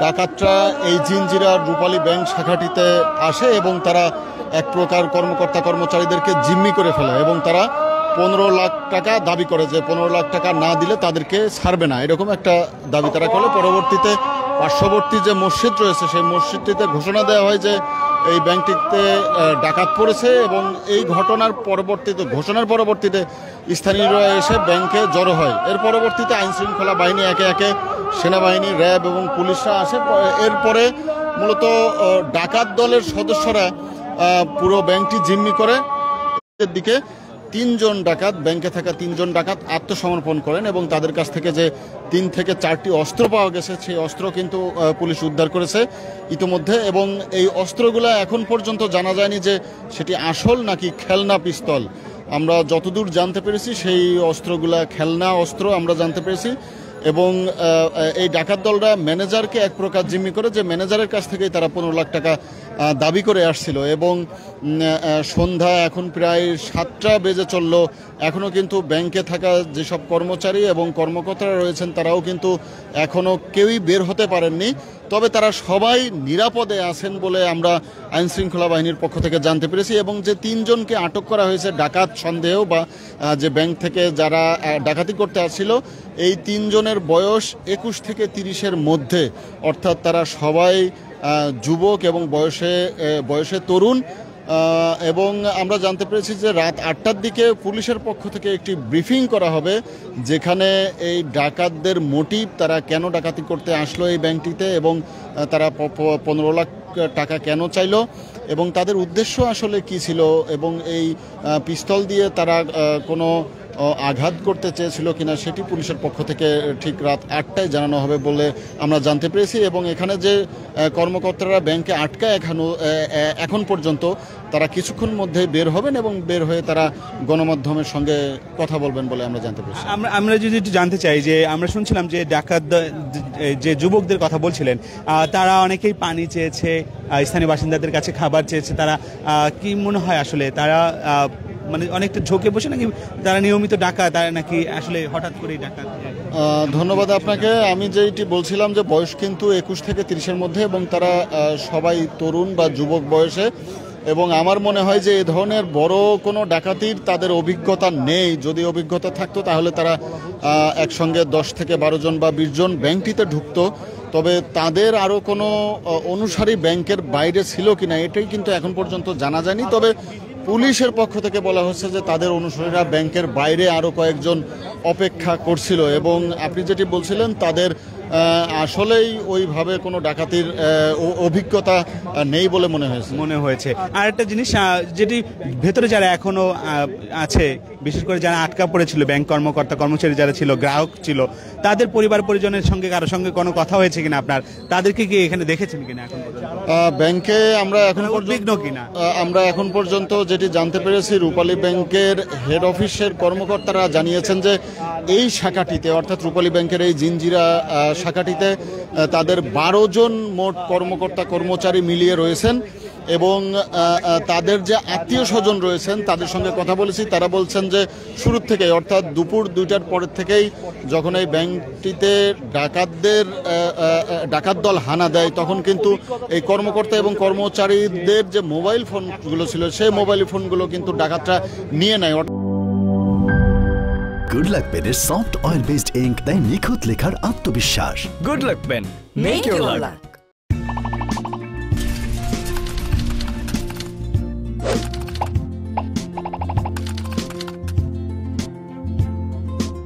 ডাকাতরা এই জিঞ্জিরার রূপালী ব্যাংক শাখাটিতে আসে এবং তারা এক প্রকার কর্মকর্তা কর্মচারীদেরকে জিম্মি করে ফেলে এবং তারা 15 লাখ টাকা দাবি করে যে 15 লাখ টাকা না দিলে তাদেরকে ছাড়বে না, এরকম একটা দাবি তারা করে। পরবর্তীতে পার্শ্ববর্তী যে মসজিদ রয়েছে সেই মসজিদটিতে ঘোষণা দেওয়া হয় যে এই ব্যাংকটিতে ডাকাত পড়েছে এবং এই ঘটনার পরবর্তীতে স্থানীয়রা এসে ব্যাংকে জড়ো হয়। এর পরবর্তীতে আইনশৃঙ্খলা বাহিনী একে একে সেনাবাহিনী, র্যাব এবং পুলিশরা আসে। এরপরে মূলত ডাকাত দলের সদস্যরা পুরো ব্যাংকটি জিম্মি করে দিকে ব্যাংকে থাকা 3 জন ডাকাত আত্মসমর্পণ করেন এবং তাদের কাছ থেকে যে 3 থেকে 4টি অস্ত্র পাওয়া গেছে সেই অস্ত্র কিন্তু পুলিশ উদ্ধার করেছে ইতিমধ্যে। এবং এই অস্ত্রগুলো এখন পর্যন্ত জানা যায়নি যে সেটি আসল নাকি খেলনা পিস্তল। আমরা যতদূর জানতে পেরেছি সেই অস্ত্রগুলা খেলনা অস্ত্র আমরা জানতে পেরেছি। এবং এই ডাকাত দলরা ম্যানেজারকে এক প্রকার জিম্মি করে, যে ম্যানেজারের কাছ থেকেই তারা 15 লাখ টাকা দাবি করে আসছিল। এবং সন্ধ্যা এখন প্রায় 7টা বেজে চলল, এখনও কিন্তু ব্যাংকে থাকা যেসব কর্মচারী এবং কর্মকর্তারা রয়েছেন তারাও কিন্তু এখনও কেউই বের হতে পারেননি। তবে তারা সবাই নিরাপদে আছেন বলে আমরা আইনশৃঙ্খলা বাহিনীর পক্ষ থেকে জানতে পেরেছি। এবং যে 3 জনকে আটক করা হয়েছে ডাকাত সন্দেহ বা যে ব্যাংক থেকে যারা ডাকাতি করতে আসছিল, এই 3 জনের বয়স 21 থেকে 30-এর মধ্যে, অর্থাৎ তারা সবাই যুবক এবং বয়সে তরুণ। এবং আমরা জানতে পেরেছি যে রাত 8টার দিকে পুলিশের পক্ষ থেকে একটি ব্রিফিং করা হবে, যেখানে এই ডাকাতদের মোটিভ, তারা কেন ডাকাতি করতে আসলো এই ব্যাংকটিতে এবং তারা 15 লাখ টাকা কেন চাইলো এবং তাদের উদ্দেশ্য আসলে কি ছিল এবং এই পিস্তল দিয়ে তারা কোনো আঘাত করতে চেয়েছিল কিনা সেটি পুলিশের পক্ষ থেকে ঠিক রাত 8টায় জানানো হবে বলে আমরা জানতে পেরেছি। এবং এখানে যে কর্মকর্তারা ব্যাংকে আটকায় এখন পর্যন্ত, তারা কিছুক্ষণ মধ্যে বের হবেন এবং বের হয়ে তারা গণমাধ্যমের সঙ্গে কথা বলবেন বলে আমরা জানতে পেরেছি। আমরা যদি একটু জানতে চাই যে আমরা শুনছিলাম যে ডাকাত যে যুবকদের কথা বলছিলেন, তারা অনেকেই পানি চেয়েছে, স্থানীয় বাসিন্দাদের কাছে খাবার চেয়েছে, তারা কি মনে হয় আসলে তারা মানে অনেকটা ঝোঁকে বসে নাকি তারা নিয়মিত ডাকাত, তারা নাকি আসলে হঠাৎ করেই ডাকাত? ধন্যবাদ আপনাকে। আমি যেটি বলছিলাম যে বয়স কিন্তু 21 থেকে 30-এর মধ্যে এবং তারা সবাই তরুণ বা যুবক বয়সে। এবং আমার মনে হয় যে এ ধরনের বড় কোনো ডাকাতির তাদের অভিজ্ঞতা নেই। যদি অভিজ্ঞতা থাকতো তাহলে তারা একসঙ্গে 10 থেকে 12 জন বা 20 জন ব্যাংকটিতে ঢুকতো। তবে তাদের আরও কোনো অনুসারী ব্যাংকের বাইরে ছিল কিনা এটাই কিন্তু এখন পর্যন্ত জানা যায়নি। তবে পুলিশের পক্ষ থেকে বলা হচ্ছে যে তাদের অনুসারীরা ব্যাংকের বাইরে আরও কয়েকজন অপেক্ষা করছিল। এবং আপনি যেটি বলছিলেন, তাদের আসলেই ওইভাবে কোনো ডাকাতির অভিজ্ঞতা নেই বলে মনে হয়েছে। আর একটা জিনিস, যেটি ভেতরে যারা এখনো আছে, বিশেষ করে যারা আটকা পড়েছিল, ব্যাংক কর্মকর্তা কর্মচারী যারা ছিল, গ্রাহক ছিল, তাদের পরিবার পরিজনের সঙ্গে কারোর সঙ্গে কোনো কথা হয়েছে কিনা আপনার? তাদেরকে কি এখানে দেখেছেন কিনা এখন ব্যাংকে? আমরা এখন পর্যন্ত যেটি জানতে পেরেছি, রূপালী ব্যাংকের হেড অফিসের কর্মকর্তারা জানিয়েছেন যে এই শাখাটিতে, অর্থাৎ রূপালী ব্যাংকের এই জিঞ্জিরা শাখাটিতে তাদের 12 জন মোট কর্মকর্তা কর্মচারী মিলিয়ে রয়েছেন। এবং তাদের যে আত্মীয় স্বজন রয়েছেন তাদের সঙ্গে কথা বলেছি, তারা বলছেন যে শুরুর থেকেই, অর্থাৎ দুপুর 2টার পরের থেকেই যখন এই ব্যাংকটিতে ডাকাত দল হানা দেয়, তখন কিন্তু এই কর্মকর্তা এবং কর্মচারীদের যে মোবাইল ফোনগুলো ছিল সেই মোবাইল ফোনগুলো কিন্তু ডাকাতরা নিয়ে নেয়। গুড লাক পেনের সফট অয়েল বেসড ইঙ্ক, তাই নিখুঁত লেখার আত্মবিশ্বাস। Good luck pen, make your lakh.